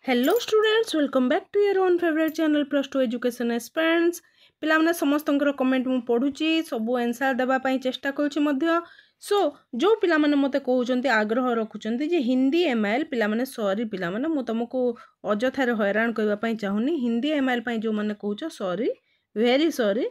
Hello students, welcome back to your own favourite channel plus two education aspirants. पिलाने समस्तंकर comment मु पढुची सब answer देबा पई चेष्टा करछि मध्य। सो जो पिला माने मते कहउचंती आग्रह रखुचंती जे हिंदी एमआईएल पिला माने सॉरी पिला माने मु तुमको अजथारे हैरान करबा पई चाहुनी। हिंदी एमआईएल पई जो माने कहउचो sorry, very sorry.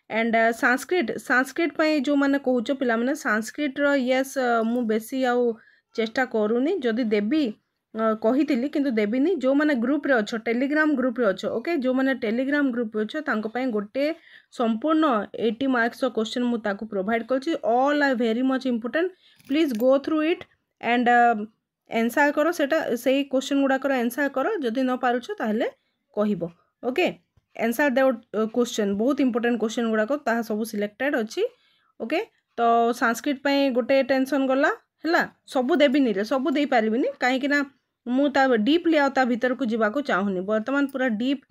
And Sanskrit पई जो माने कहउचो पिला माने संस्कृत रो यस मु बेसी आउ चेष्टा करूनी। जदि देबी कही किंतु देविनी। जो मैंने ग्रुप रे अच्छो, टेलीग्राम ग्रुप रे अच्छो, ओके, जो मैंने टेलीग्राम ग्रुप रे अच्छो तांको पई गोटे संपूर्ण 80 मार्क्स क्वेश्चन मु ताको प्रोवाइड करछि। All are very much important, please go through it and answer करो। सेटा सेही क्वेश्चन गुडा करो, आंसर करो। जदि न पारुछो ताहले कहिबो, ओके। आंसर देव क्वेश्चन, बहुत इंपोर्टेंट क्वेश्चन गुडा को ता सब सिलेक्टेड अछि, ओके। तो संस्कृत पई गोटे टेंशन गला हला। सबु देबिनी रे, सबु देई पारिबिनी काहे कि ना मु ता डीपली आ भीतर को जीवा को चाहूनी। वर्तमान पूरा डीप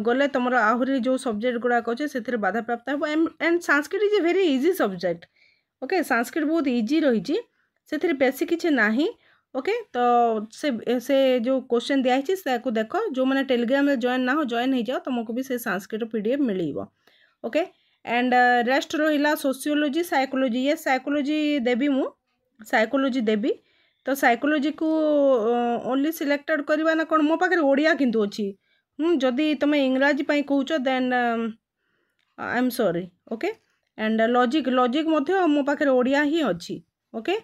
गले तुम आहरी जो सब्जेक्ट गुड़ाक अच्छे से बाधा प्राप्त हो। And Sanskrit is a very easy subject, okay. Sanskrit बहुत इजी रही से बेसी किसी ना, ओके। तो से जो क्वेश्चन दिखाई से देख, जो मैंने टेलीग्राम में जॉइन ना हो जॉइन हो जाओ, तुमको भी से Sanskrit PDF mill, okay. And rest रहा सोशियोलॉजी, साइकोलॉजी। ये साइकोलॉजी देवी, मु साइकोलॉजी देवी। तो साइकोलॉजी को ओनली सिलेक्टेड करवा ना कौन? मो पाखे ओडिया किंतु अच्छी। जदि तुम इंग्राजी पाई कहूच then I am sorry, okay. And logic मो पाखे ओडिया ही अच्छी, ओके।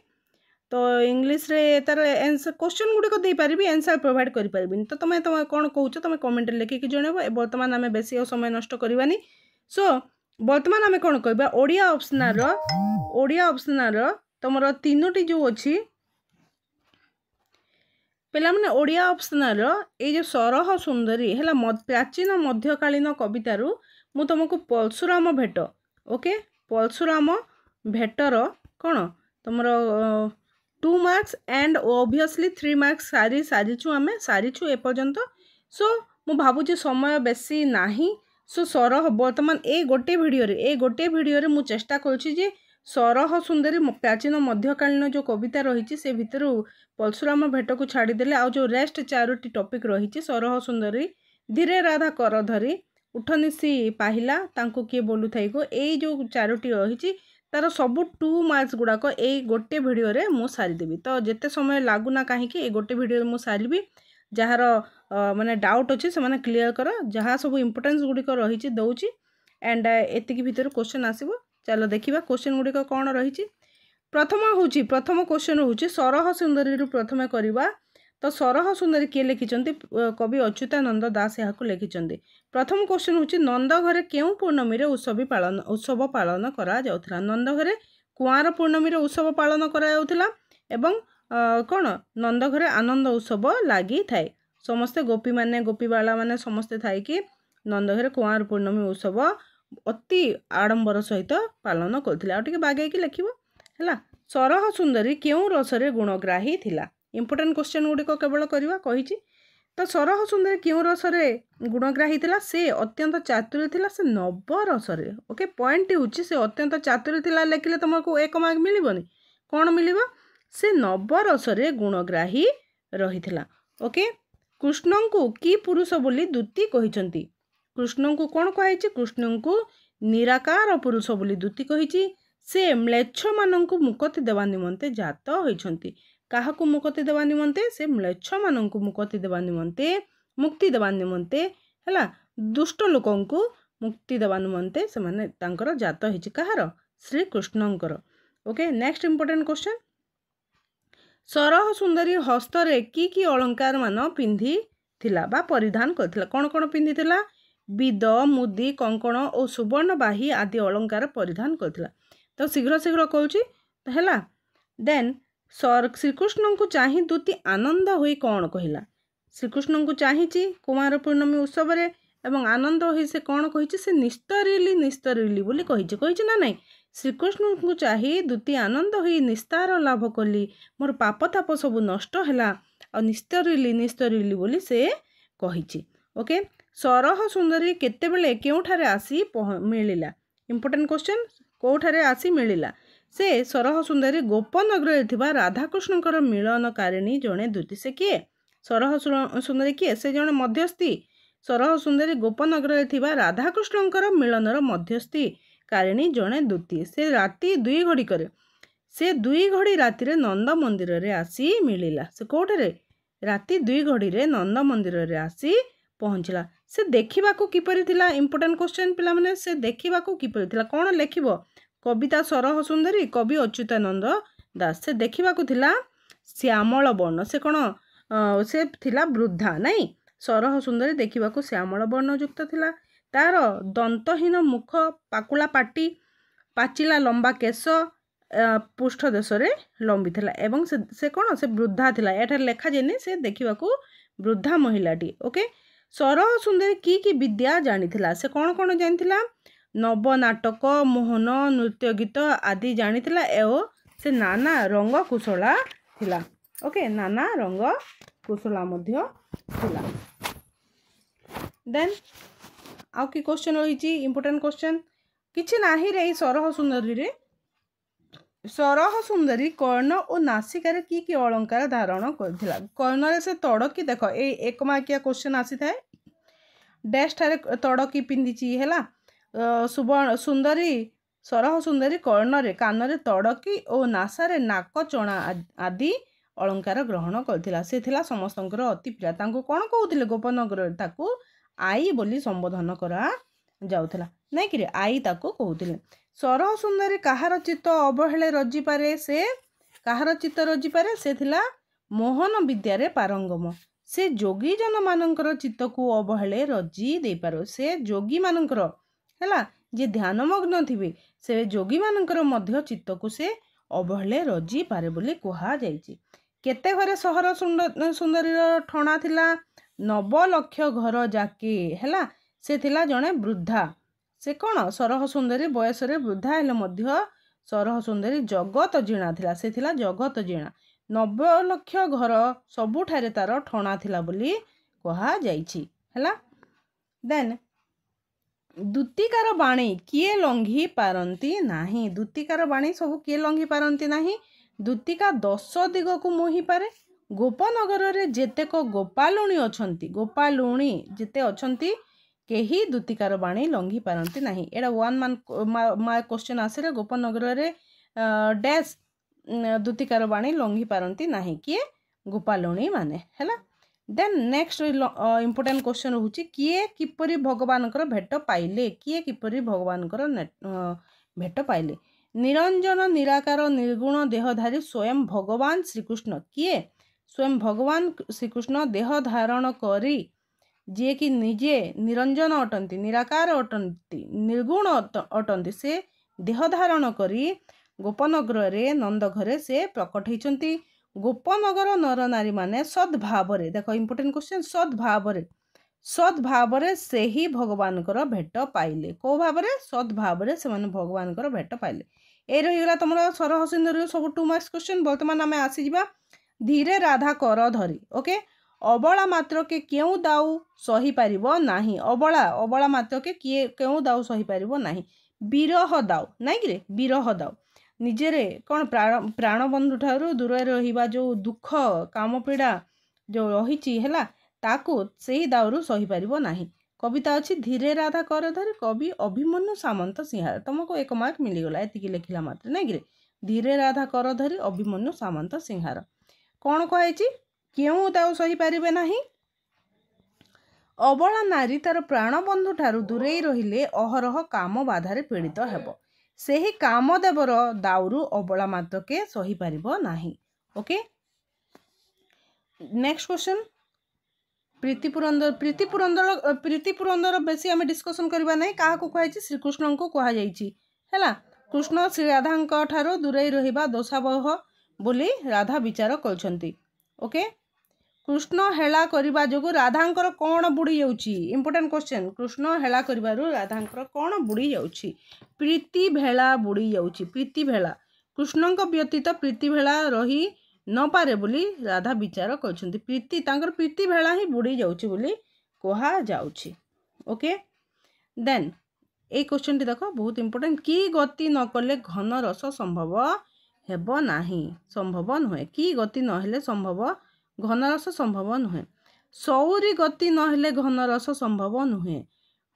तो इंग्लिश रे तार आंसर क्वेश्चन गुड़िक दे पारि, आंसर प्रोवाइड कर पारि। तो तुम कौन कहूच तुम कमेंट लिखिकी जनइब। बर्तमान आम बेसी समय नष्ट करवानी। सो बर्तमान आम कौन कहबा, ओडिया ऑप्शनल तुम तीनोटी जो अच्छी पिला माने ओडिया ऑप्शनल ये जो सरह सुंदरी है प्राचीन मध्यकालीन कवितारू मु तुमको परशुराम भेट, ओके, परशुराम भेटर कौन तुम 2 मार्क्स एंड ओबियसली 3 मार्क्स सारीचु आम सारीचु एपर्यंत। सो मु भावुची समय बेसी नाही। सो सरह बर्तमान ए गोटे भिडियो मु चेष्टा करुछि जे सरह सुंदरी प्राचीन मध्यकालीन जो कविता रही से भितर परशुराम भेट को छाड़देले आउ जो रेस्ट 4टी टॉपिक रही सरह सुंदरी, धीरे राधा कर धरी, उठनिसी पाहिला, तांको किए बोलू थाई को, यही जो 4टी रही तार सबू 2 मार्क्स गुड़ाक यही गोटे भिडियो मु सारीदेवी। तो जिते समय लागुना कहीं गोटे भिडियो मु सारी। जार माने डाउट अच्छे से माने क्लीयर कर, जहाँ सब इंपोर्टेंस गुड़िक रही दौची। एंड एतिकी भितर क्वेश्चन आसीबो। चलो देखिबा क्वेश्चन गुड़िक कौन रही। प्रथम क्वेश्चन हूँ सरह सुंदरी रु प्रथम करवा। तो सरह सुंदरी किए लिखिं? कवि अच्युतानंद दास यहाँ लिखिं। प्रथम क्वेश्चन हूँ नंद घरे क्यों पूर्णमी उत्सव पालन करा जाउथला? नंद घरे कुआर पूर्णमी उत्सव पालन करा जाउथला एवं कौन नंद घरे आनंद उत्सव लगी थाए। समस्ते गोपी माने गोपी बाला माने समस्ते थाई कि नंद घरे कुआर पूर्णमी उत्सव अति आडंबर सहित पालन करथिले। आ टिके बागेकी लिखिबो है। सरह सुंदरी क्यों रसरे गुणग्राही थिला? इंपोर्टेंट क्वेश्चन गुड़िक केवल करवा कही। तो सरह सुंदरी क्यों रसरे गुणग्राही थिला? से अत्यंत चातुरी थिला, से नव रसरे, ओके। पॉइंट हूँ से अत्यंत चातुरी थिला लिखिले तुमको 1 मार्क मिलबनी। कौन मिलिबा? से नव रसरे गुणग्राही रही थिला, ओके। कृष्ण को की पुरुष बोली दूती कहिसंती? कृष्ण को कौन कही? कृष्ण को निराकार पुरुष बोली दूती कही। से म्लेच्छ मानंकु मुक्ति देवा निमंते जात होइछंती। काहाकु मुक्ति देवा निमंते? से म्लेच्छ मानंकु मुक्ति देवा निमंते, मुक्ति देवा निमंते हैला, दुष्ट लोकंकु मुक्ति देवा निमंते से माने तांकर जात होइछि। काहार? श्री कृष्णंकर, ओके। नेक्स्ट इंपोर्टेंट क्वेश्चन, सरह सुंदरी हस्तरे की अलंकार मान पिंधि थिला बा परिधान करथिला? कौन कौन पिंधि थिला? बिद, मुदी, कंकण और सुवर्णबाही आदि अलंकार परिधान करथिला। तो शीघ्र कहूँ है। देन श्रीकृष्ण को चाही दूती आनंद हुई कौन कहला? श्रीकृष्ण को चाही कुमार पूर्णमी उत्सव एवं आनंद हुई से कौन कही? से निस्तरिली बोली कही ना नहीं? श्रीकृष्ण को चाही दूती आनंद हुई निस्तार लाभ कली, मोर पाप ताप सब नष्ट है और निस्तरिली बोली से कही, ओके। सरह सुंदरी केतेबेले केउठारे आसी मिलिला? इंपोर्टेंट क्वेश्चन, कोठारे आसी मिलिला? से सरह सुंदरी गोपनगर राधाकृष्णकर मिलनकारिणी जड़े दूती। से किए? सरह सुंदरी किए से जड़े मध्यस्थी सरह सुंदरी गोपनगर थिबा राधाकृष्णंकर मिलनर मध्यस्थी कारिणी जड़े दूती से राति 2 घड़ी करे से 2 घड़ी राति नंद मंदिर रे आसी मिलिला से कोठरे राति 2 घड़ी रे नंद मंदिर रे आसी पहुँचला से देखा किपरि थिला इंपोर्टेंट क्वेश्चन पिला माने से देखा किपरि थिला कौन लेखिबो कविता सरह सुंदरी कवि अच्युतानंद दास से देखा थिला श्यामल वर्ण से कौन से थिला वृद्धा नहीं सरह सुंदरी देखा श्यामल वर्ण युक्त थिला तार दंतहीन मुख पाकुला पाटी पाचिला लंबा केश पृष्ठ देश रे लंबी थिला एवं से कौन से वृद्धा थिला एठार लेखा जेनी से देखा वृद्धा महिलाटी ओके सरह सुंदरी की विद्या जानी थिला से कौन जानी थिला नव नाटक मोहन नृत्य गीत आदि जानी थिला एवं से नाना रंग कुशला थिला ओके नाना रंग कुशला मध्य थिला देन आउ कि क्वेश्चन रही इंपोर्टेंट क्वेश्चन किछि नाही रे सरह सुंदरी रे सरह सुंदरी कर्ण और नासिकार की अलंकार धारण करथिला कर्ण रे से तड़की देख ए एक मार्किया क्वेश्चन आसी थाए डैश ठारे तड़की पिंदिची हैला सुवर्ण सुंदरी सरह सुंदरी कर्ण रे कान रे तड़की और नासारे नाक चणा आदि अलंकार ग्रहण करथिला से थिला समस्तंकर अति प्रिय तांको कोन कहउथिले गोपनगर ताकू आई बोली संबोधन करा जाउथिला नै कि रे आई ताकू कहउथिले सरह सुंदरी कहार चित्त अवहेले रजी पारे से कहार चित्त रजी पारे से थिला मोहन विद्यारे पारंगम से जोगी जन मानकर चित्त को अवहेले रजी दे पारो से जोगी मानकर हैला जे ध्यानमग्न थिबे से जोगी मानकर मध्य चित्त को से अवहेले रजी पारे बोली कहा जायछि केते घरे सहर सुंदरी ठणा थिला 9 लक्ष घर जाके हैला से थिला जणे वृद्धा से कौन सरह सुंदरी बयस रे वृद्धा हेले मध्य सरह सुंदरी जगत जीणा थिला से थिला जगत जीणा 90 लक्ष घर सबुठारे तार ठणा थिला बोली कहा जायछि हैला देन दूतिकार बाणी किए लंघी पारंती नाही दूतिकार बाणी सब किए लंघी पारंती नाही दूतिका 10 दिग को मोहि पारे गोपनगर रे जेतेक गोपालुणी अछंती गोपालुणी जेते अछंती केही दूतिकार बाणी लंघी पारंती नाही एडा 1 मार्क क्वेश्चन आसे गोपनगर रे डैश दूतिकार बाणी लंघी पारंती नाही किए गोपालुणी माने हैला देन नेक्स्ट इंपोर्टेंट क्वेश्चन होची किए किपरि भगवानकर भेट पाइले किए किपरि भगवानकर भेट पाइले निरंजन निराकार निर्गुण देहधारी स्वयं भगवान श्रीकृष्ण किए स्वयं भगवान श्रीकृष्ण देह धारण करी जे कि निजे निरंजन अटंती निराकार अटंती निर्गुण अटंती से देह धारण करी गोपनगर रे नंद घरे से प्रकट होइचंती गोपनगर नर नारी माने सद्भावरे देखो इंपोर्टेंट क्वेश्चन सद्भावरे से ही भगवानकर भेट पाइले को भावरे सद्भावरे से माने भगवानकर भेट पाइले ए रहीगला तुमरा सरह सुंदरी सब 2 मार्क्स क्वेश्चन वर्तमान आमे आसी जिबा धीरे राधा कर धरी ओके अबला मात्र के क्यों दाऊ सही पारिबो नाही अबला मात्र के क्यों दाऊ सही पारिबो नाही विरह दाऊ नाही कि रे विरह दाऊ निजेरे कौन प्राण बंधु ठारू दूर रहिबा जो दुख काम पीड़ा जो रही है ताकू से ही दाउरू सही पारिबो नाही कविता अच्छी धीरे राधा कर धरी कवि अभिमन्यु सामंत सिंहार तुमको 1 मार्क मिलीगला एतिकी लिखिला मात्र नहीं कि धीरे राधा कर धरी अभिमन्यु सामंत सिंहार कौन कही क्यों दाऊ सही पारिबे नाही अबला नारी तार प्राण बंधु ठारू दूरे रहिले अहरह काम बाधारे पीड़ित हेबो सेही कामदेवर दाउरू अबला मात्र के सही पारिबो नाही ओके नेक्स्ट क्वेश्चन प्रीति पुरंदर बेसी आम डिस्कसन करबा नहीं क्या कहुई श्रीकृष्ण को कहुई है कृष्ण श्री राधा ठारो दूरे रहिबा दोषावह बोली राधा विचार करछंती ओके कृष्ण हेला करबा जोगु राधांकर कौन बुड़ी जाउची इंपोर्टेंट क्वेश्चन कृष्ण हेला करबारु राधांकर कौन बुड़ी जाउची प्रीति भेला बुड़ी जाउची प्रीति भेला कृष्णंक व्यतीत प्रीति भेला रही न पारे बोली राधा विचार करछंती प्रीति तांकर प्रीति भेला ही बुड़ी जाउची बोली कहा जाउची ओके देन ए क्वेश्चन टी देखो बहुत इंपोर्टेंट की गति न कले घन रस संभव हेबो नाही संभव नुहे की गति न हेले संभव घनरस संभव नुहे। सौरी गति नहेले घनरस संभव नुहे।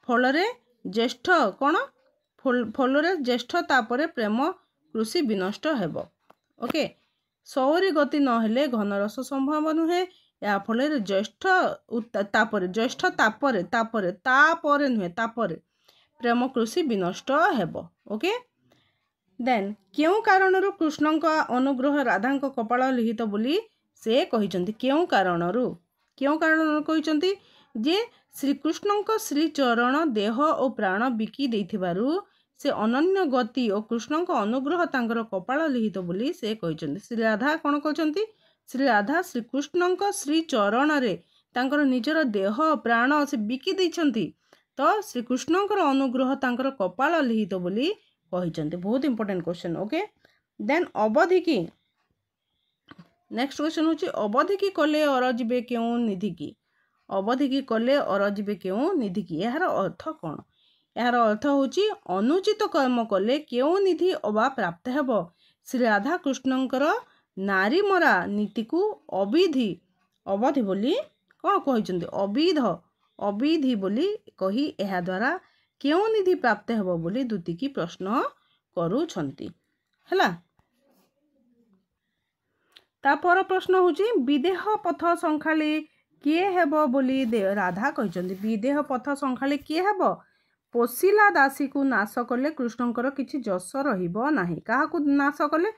फल ज्येष्ठ कौन फल ज्येष्ठ तापर प्रेम कृषि विनष्ट हेब। ओके सौरी गति नहेले घनरस संभव नुहे। या फल ज्येष्ठ ज्येष्ठ तापर नुहे तापर प्रेम कृषि विनष्ट हेब। ओके देन क्यों कारणरू कृष्णଙ୍କ अनुग्रह राधाଙ୍କ कपाल लिखित बोली से कहिसंती। क्यों कारणरू कहिसंती जे श्रीकृष्णଙ୍କ श्रीचरण देह और प्राण बिकी देथिबारु से अनन्य गति और कृष्णଙ୍କ अनुग्रह तांकर कपाल लिखित बोली से कहिसंती। श्री राधा कौन कहते श्री राधा श्रीकृष्णଙ୍କ श्रीचरण रे तांकर निजर देह प्राण से बिकी देइछंती तो श्रीकृष्णଙ୍କର अनुग्रह तांकर कपाल लिखित बोली कहिसंती। बहुत इंपोर्टेंट क्वेश्चन। ओके देन अवधि की नेक्स्ट क्वेश्चन होची अवधि की कले और जीवे क्यों निधि की। अवधि की कले और जीवे क्यों निधि की यार अर्थ कौन। यार अर्थ होची अनुचित कर्म कले क्यों निधि अवा प्राप्त हेब। श्री राधा कृष्णଙ୍କର नारी मरा नीति को अवधि बोली कौन कहिसंती अविधि बोली कही एहा द्वारा क्यों निधि प्राप्त हेब बोली दुती की प्रश्न करूछंती हैला। तापर प्रश्न होची विदेह पथ संखाली किए हेब बोली राधा कहिसंती। विदेह पथ संखाली किए हेब पोशिला दासी को नाश कले कृष्णଙ୍କର କିଛି ଯଶ ରହିବ ନାହିଁ। କାହାକୁ ନାଶ କଲେ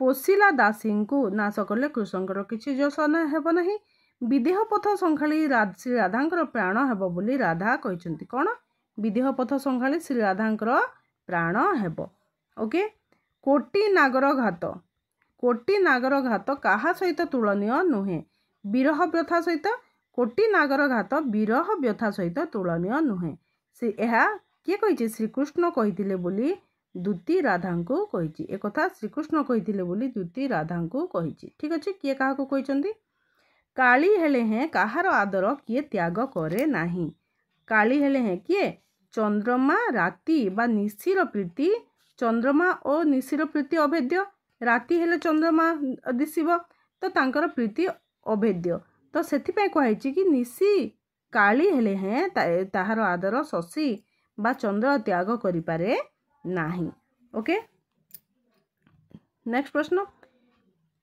पोशिला दासी को नाश कले कृष्णଙ୍କର କିଛି ଯଶ ହେବ ନାହିଁ। विदेह पथ संखाली श्री राधाଙ୍କର प्राण हेब बोली राधा कहिसंती। कौन विदेह पथ संखाली श्री राधाଙ୍କର प्राण हेब। ओके कोटि नागर घात काहा सहित तुलनीय नुहे। विरह व्यथा सहित कोटि नागर घात विरह व्यथा सहित तुलनीय नुहे। से यह किए कही श्रीकृष्ण कही बोली दूती राधा को कही। एक कथा श्रीकृष्ण कही बोली दूती राधा को कही। ठीक अच्छे किए क्या कहते काली हेले हैं कहार आदर किए त्याग करे नाही। काली हेले हैं किए चंद्रमा राति बा निशिर प्रीति। चंद्रमा और निशिर प्रीति अभेद्य। राति हेले चंद्रमा दिशिब तो तांकर प्रीति अभेद्य तो सेथिपाई कही कि निशी काली हेले हैं ताहार आदर शशि बा चंद्र त्याग करि पारे नाही। ओके नेक्स्ट प्रश्न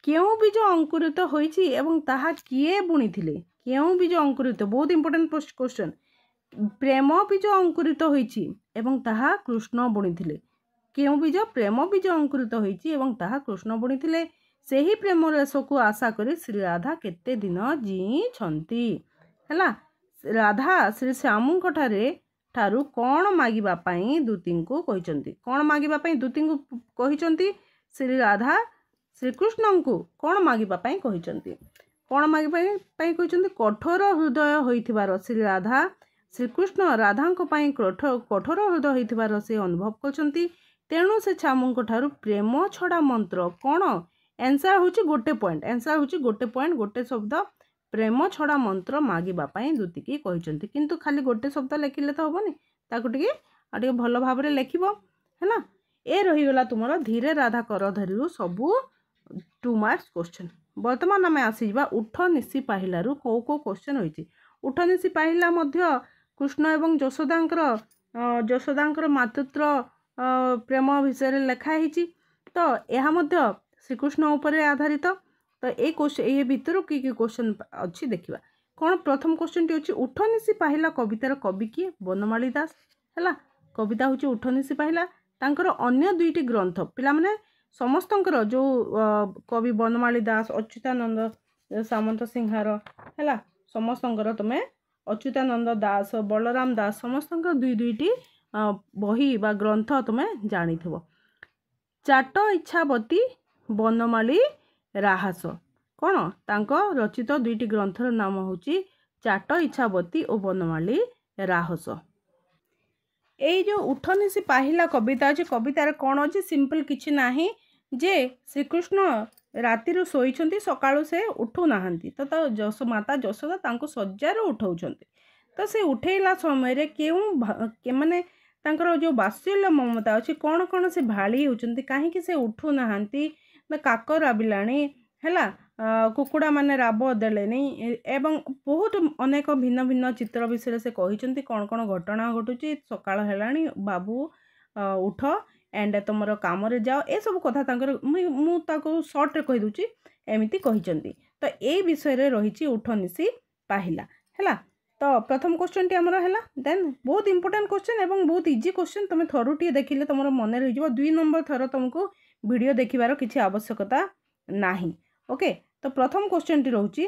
क्यों बीज अंकुरित होइछि एवं ताहा किए बुणीथिले। क्यों बीज अंकुरित बहुत इंपोर्टेंट क्वेश्चन। प्रेम बीज अंकुरित होइछि एवं ताहा कृष्ण बुणीथिले। क्यों बीज प्रेम बीज अंकुरित होइछि एवं ताहा कृष्ण बुणीथिले। सेही प्रेम रस को आशा करी श्री राधा केते दिन जीछंती हैला। राधा श्री श्यामଙ୍କ ठारू कौन मागिबा पई दूती को कहिसंती। कौन मागिबा पई दूती को कहिसंती श्री राधा श्रीकृष्ण को कौन मागिबा पई कहिसंती। कौन मागिबा पई कहिसंती कठोर हृदय होइथिबार श्री राधा श्रीकृष्ण राधाଙ୍କ पई कठोर हृदय होइथिबार से अनुभव करछंती। तेणु से छामुଙ୍କ ठारू प्रेम छड़ा मंत्र कौन आंसर होची गोटे पॉइंट। आंसर होची गोटे पॉइंट गोटे शब्द प्रेम छड़ा मंत्र मागिबा पई दूती की कहिसंती। किंतु खाली गोटे शब्द लिखिले तो हबनी ताकू टिके भल भाव रे लिखिबो हैना। ए रही गला तुमरो धीरे राधा कर धरिरु सबू 2 मार्क्स क्वेश्चन। वर्तमान आम आसीजा उठ निशी पाहिलारू को क्वेश्चन होइछि। उठ निशी पाहिला मध्य कृष्ण एवं यशोदांकर मातृत्व प्रेम विषय लेखा होइछि तो यह मध्य श्रीकृष्ण उपरे आधारित। तो ये क्वेश्चन ये भितर कि क्वेश्चन अच्छी देखिबा। कौन प्रथम क्वेश्चन टी अछि उठ निशी पाहिला कवितार कवि किए बनमाली दास हैला। कविता होछि उठ निशी पाहिला तांकर अन्य दुईटी ग्रंथ पिला माने समस्तंकर जो कवि बनमाली दास अच्युतानंद सामंत सिंहार हैला समस्तंकर तमे अच्युतानंद दास बलराम दास समस्तंकर दुईटी बही बा ग्रंथ तुमे जानिथिबो। चाट इच्छावती बनमाली राहास कौन तांको रचित दुईटी ग्रंथर नाम होची चाट इच्छावती और बनमाली राहस। ये जो उठ निशी पाहिला कविता अच्छे कवितार कौन अच्छे सिंपल किछि नाही जे श्रीकृष्ण राति शोइछंती सकाळु से उठू नाहंती तो माता यशोदा तांको सज्जार उठाउछंती तो से उठेला समय रे केउ माने तांकर जो बात्सल्य ममता अच्छे कौन से भाड़ी होचंती कहीं से उठू नाहंती ना काकर आबिलाणी हैला କୁକୁଡ଼ା ମାନେ ରାବ ଦେଲେନି ଏବଂ ବହୁତ ଅନେକ ଭିନ୍ନ ଭିନ୍ନ ଚିତ୍ର ବିଷୟରେ ସେ କହିଛନ୍ତି କ'ଣ କ'ଣ ଘଟଣା ଘଟୁଛି ସକାଳ ହେଲାଣି ବାବୁ ଉଠ ଏଣ୍ଡ ତୁମର କାମରେ ଯାଅ ଏସବୁ କଥା ତାଙ୍କର ମୁଁ ତାକୁ ସର୍ଟରେ କହିଦେଉଛି ଏମିତି କହିଛନ୍ତି। ତ ଏଇ ବିଷୟରେ ରହିଛି ଉଠ ନିଶି ପାହିଲା ହେଲା। ତ ପ୍ରଥମ କ୍ୱେଶ୍ଚନଟି ଆମର ହେଲା ଦେନ୍ ବହୁତ ଇମ୍ପୋର୍ଟାଣ୍ଟ କ୍ୱେଶ୍ଚନ ଏବଂ ବହୁତ ଇଜି କ୍ୱେଶ୍ଚନ ତୁମେ ଥରୁଟିଏ ଦେଖିଲେ ତୁମର ମନେ ରହିଯିବ 2 ନମ୍ବର ଥର ତୁମକୁ ଭିଡ଼ିଓ ଦେଖିବାର କିଛି ଆବଶ୍ୟକତା ନାହିଁ। ଓକେ तो प्रथम क्वेश्चन टी रोची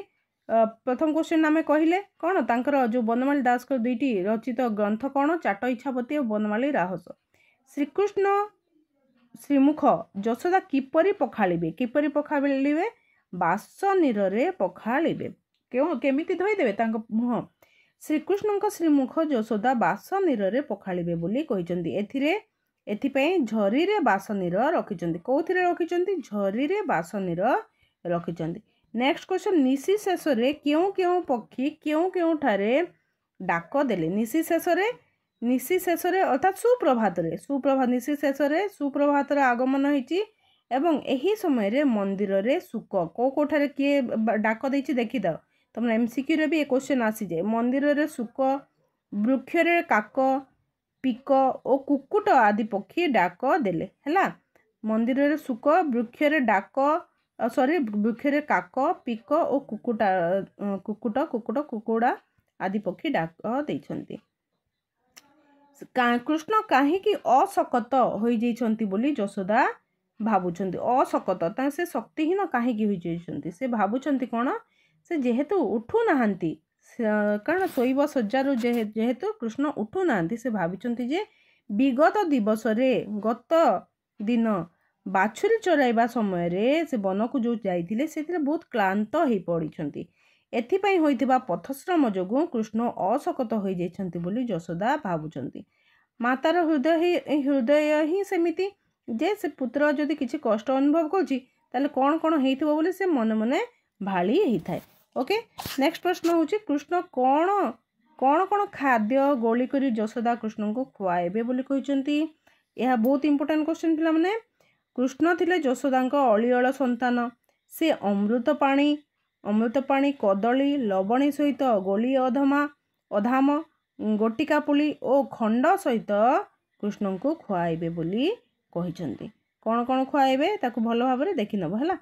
प्रथम क्वेश्चन आम कहले कौन तांकर जो बनमाली दास दुईटी रचित ग्रंथ कौन चाट इच्छापति और बनमाली राहस। श्रीकृष्ण श्रीमुख यशोदा किपरि पखाड़े किपरि पखाड़े बासनीरे पखाड़े केमिति धोईदेवे मुह श्रीकृष्ण श्रीमुख यशोदा बासनीरे पखाड़े बोली एथिपाई झरी रे बासनीर रखिंट कौन रखिंट झरी रे बासनीर रखिंट। नेक्स्ट क्वेश्चन निशी शेष क्यों क्यों पक्षी क्यों क्यों ठारे डाक देले निशी शेष अर्थात सुप्रभात निशी शेष सुप्रभात आगमन होती एवं यही समय मंदिर रे सुक कोठारे किए डाक देछि देखी दाओ तुम एमसीक्यू रे भी ए क्वेश्चन आसी जाए मंदिर रे सुक वृक्ष रे काक पिक और कुकुट आदि पक्षी डाक देले हैला मंदिर रे सुक वृक्ष रे डाक सॉरी वृक्ष रे काक पिक और कुकुड़ा आदि पक्षी डाक देइछंती। कृष्ण कहीं असकत हो जाइछंती बोली यशोदा भावुछंती असकत से शक्तिहीन कहीं हो से भावुछंती कौन से जेहेतु उठू नाहांती कारण शोइब सज्जारू जेहेतु कृष्ण उठू नाहांती से भाविछंती जे विगत दिवस रे गत दिन बाछुरी चराइबा समय रे से वन को जो जाइथिले सेथिरे बहुत क्लांत हो पड़िछंती एथिपाई होइथिबा पथश्रम जोगु कृष्ण असकत हो जाइछंती बोली यशोदा भावुछंती। मातार हृदय ही सेमिति जे से पुत्र जदि किछि कष्ट अनुभव करछि ताले कोन कोन हेइथिबो बोली से मन मने भाली हेइ थाए। ओके नेक्स्ट प्रश्न होछि कृष्ण कोन कोन कोन खाद्य गोली करी यशोदा कृष्ण को खुआइबे बोली कहिसंती। यह बहुत इंपोर्टेंट क्वेश्चन पिला माने कृष्ण थिले यशोदांको अलिअल संतान से अमृत पाणी कदली लवणी सहित गोली अधाम गोटिका पुली और खंड सहित कृष्ण को खुआइबे बोली कहिसंती। कोन कोन खुआइबे ताकू भल भाव में देखि नब हैला।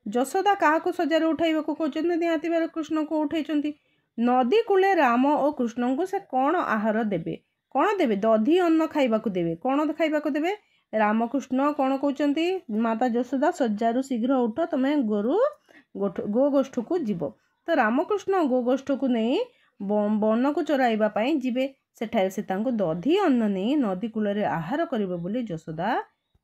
यशोदा काहाकू सजार उठाइबा को कहचंती निहाती बेर कृष्ण को उठाइचंती। नदी कूले राम और कृष्ण को से कौन आहार देबे कौन देबे दधी अन्न खाइबा को देबे कौन खाइबा को देबे रामकृष्ण कौन कहते माता यशोदा सज्जारू शीघ्र उठ तमे गो गोष्ठ को जीव तो रामकृष्ण गो गोष्ठ को नहीं वन को चराइबा पाई जीवे सेठारे से तांको दधी अन्न नहीं नदी कूल रे आहार करिबे बोली यशोदा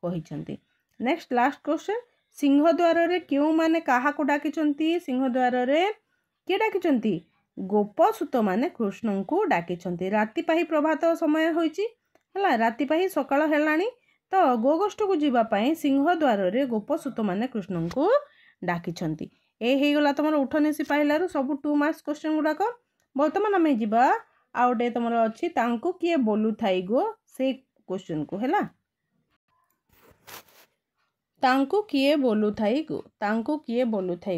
कहिसंती। नेक्स्ट लास्ट क्वेश्चन सिंहद्वार रे क्यों माने काहाको डाकिचंती सिंहद्वार रे के डाकिचंती गोपसुत माने कृष्ण को डाकिचंती। राति पाही प्रभात समय होइची हला राति पाही सकाळ हेलाणी तो गोगोष्ठ को जीवाई सिंहद्वार रे गोपसुत माने कृष्ण को डाकिछंती। ए हेगला तुम उठनिसी पाइलारू सब 2 मार्क्स क्वेश्चन गुड़ाक बर्तमान आम जा आउटे तुम अच्छी तांकु किए बोलू थाई गो से क्वेश्चन को हैला तांकु किए बोलू थाई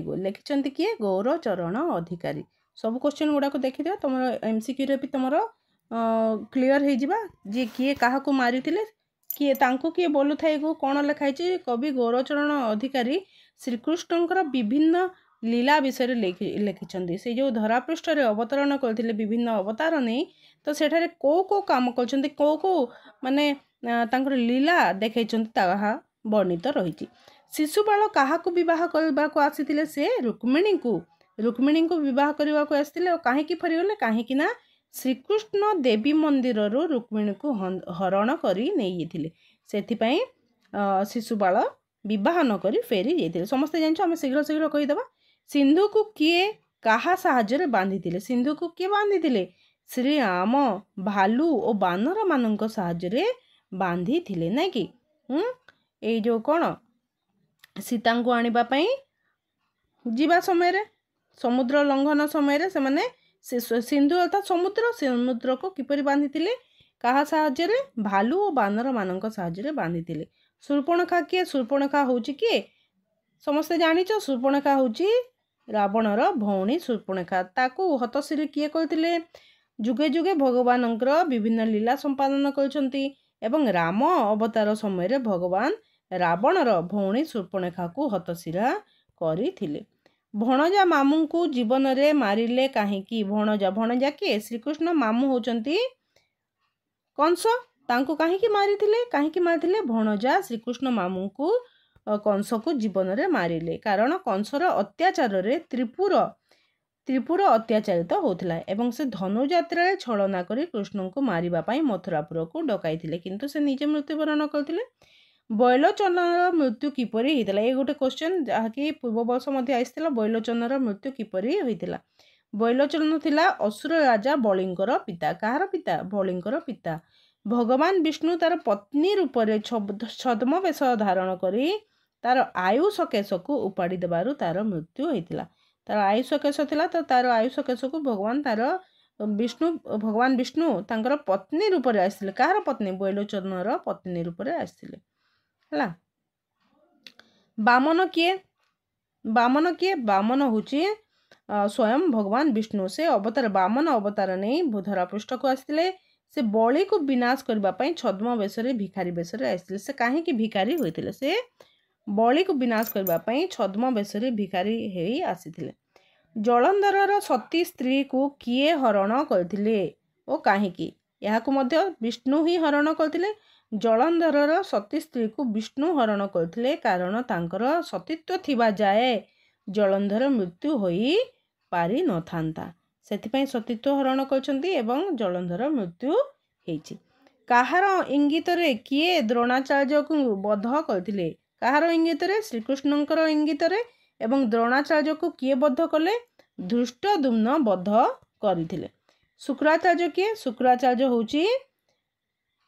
गो लिखिछंती किए गौरचरण अधिकारी सब क्वेश्चन गुड़ाक देखिदियो तुम एमसीक्यू रे भी तुम क्लियर हो जिबा जे किए काहाकू मारिथिले किए तांकु किए बोलू थाई गो कौन लिखाई कवि गौरचरण अधिकारी श्रीकृष्णकर विभिन्न लीला विषय लिखिं से जो धरापृष्ठ अवतरण करते विभिन्न अवतार नहीं तो सेठारे को काम कर को माने तांकर लीला देखा वर्णित रही। शिशुपाल क्या बह करने को आसी से रुक्मिणी को बह करने को आसते कहीं फेरीगले कहीं श्रीकृष्ण देवी मंदिर रुक्मिणी को हरण करी नहीं से शिशुपाल विवाह नक फेरी जाते समस्ते जान आम शीघ्र शीघ्र कहीदेवा। सिंधु को किए कहा साहाଯ୍ୟରେ बांधी सिंधु को किए बांधी श्री राम भालू और बानर मान साहाଯ୍ୟରେ बांधी ना कि ये जो कौन सीता को आने जीवा समय समुद्र लंघन समय से माने सिंधु अर्थात समुद्र को किपरि बांधी कहा साहाଯ୍ୟରେ भालू और बानर मान साहाଯ୍ୟରେ बांधी। शूर्पणखा किए शूर्पणखा हूँ किए समस्ते जानिच शूर्पणखा हूँ रावणर भौणी शूर्पणखा ताकू हतशिरी किए कहते जुगे जुगे भगवानଙ୍କର विभिन्न लीला संपादन करछंती एवं राम अवतार समय भगवान रावणर भौणी शूर्पणखा को हतशिरा करथिले। भणजा मामू को जीवन रे मारिले काहेकि भणजा भणजा किए श्रीकृष्ण मामू होचंती कंस तांको काहेकि मारिथिले भणजा श्रीकृष्ण मामू को कंस को जीवन रे मारिले कारण कंसर अत्याचार रे त्रिपुर अत्याचारित होता एवं से धनुଯାତ୍ରା छलना करी कृष्ण को मारिबा पई मथुरापुर को डकाइथिले किंतु से निजे मृत्युवरण करथिले। बैलोचनर मृत्यु किपरि होइतिला ए गोटे क्वेश्चन जहाँकि पूर्व वर्ष मध्य आइसथिला बैलोचनर मृत्यु किपरि होइतिला। बैलोचन थिला असुर राजा बलिंगर पिता कहार पिता बलिंगर पिता। भगवान विष्णु तार पत्नी रूप रे छद्म वेश धारण करी तार आयुष केश को उपाड़ी देबारु तार मृत्यु होइतिला। तार आयुष केश थिला तो तार आयुष केश को भगवान विष्णु तांकर पत्नी रूप रे आइसथिले कहार पत्नी बैलोचनर पत्नी रूप रे आइसथिले हला। बामन किए बामन होची स्वयं भगवान विष्णु से अवतार बामन अवतार नहीं धरा पृष्ठ को आसते से बलि को विनाश करने छद्म वेश भिखारी वेश आसते से कहीं भिखारी होते से बलि को विनाश करने छद्म वेश भिखारी हो आसी। जलंधर सती स्त्री को किए हरण करथिले ओ कहीं विष्णु ही हरण करथिले। जलंधर सती स्त्री को विष्णु हरण करथिले कारण तांकर सतीत्व थिबा जाए जलंधर मृत्यु होई पारि न थांता सेथिपई सतीत्व हरण करछंती एवं जलंधर मृत्यु हेछि। काहार इंगित रे किए द्रोणाचार्य को बध करथिले काहार इंगित रे श्रीकृष्णंकर इंगित रे एवं द्रोणाचार्य को किए बध कले धृष्टद्युम्न बध करथिले। शुक्राचार्य किए शुक्राचार्य होछि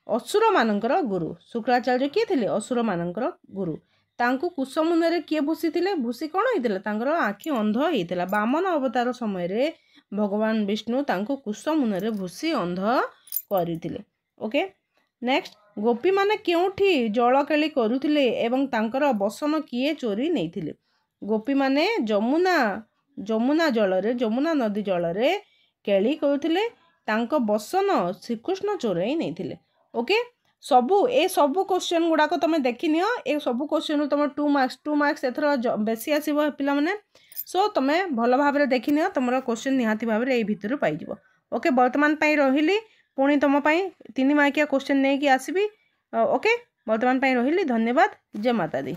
असुर मानकर गुरु शुक्राचार्य किए थिले असुर मानकर गुरु तांको कुशमुन रे किए भूसी थिले भूसी कौन होइतिला तांकर आखि अंध होइतिला। बामन अवतार समय रे भगवान विष्णु तांको कुशमुन रे भूसी अंध करथिले। ओके नेक्स्ट गोपी माने केउठी जल केली करुथिले एवं तांकर बसन किए चोरी नैथिले। गोपी माने जमुना नदी जल रे केली करुथिले तांको बसन श्रीकृष्ण चोरई नैथिले। ओके सबू क्वेश्चन गुड़ाक तुम देखी नियो ए सबू क्वेश्चन तुम 2 मार्क्स एथर बेसी आसीबो पिला माने सो तुम भल भाव देखी नियो तुम क्वेश्चन निहाती भाव रे ए भितर पाइजिवो। ओके वर्तमान पई रहिली पुणी तुम पई 3 मार्किया क्वेश्चन नहीं कि आसीबी। ओके वर्तमान पई रहिली धन्यवाद जय माता दी।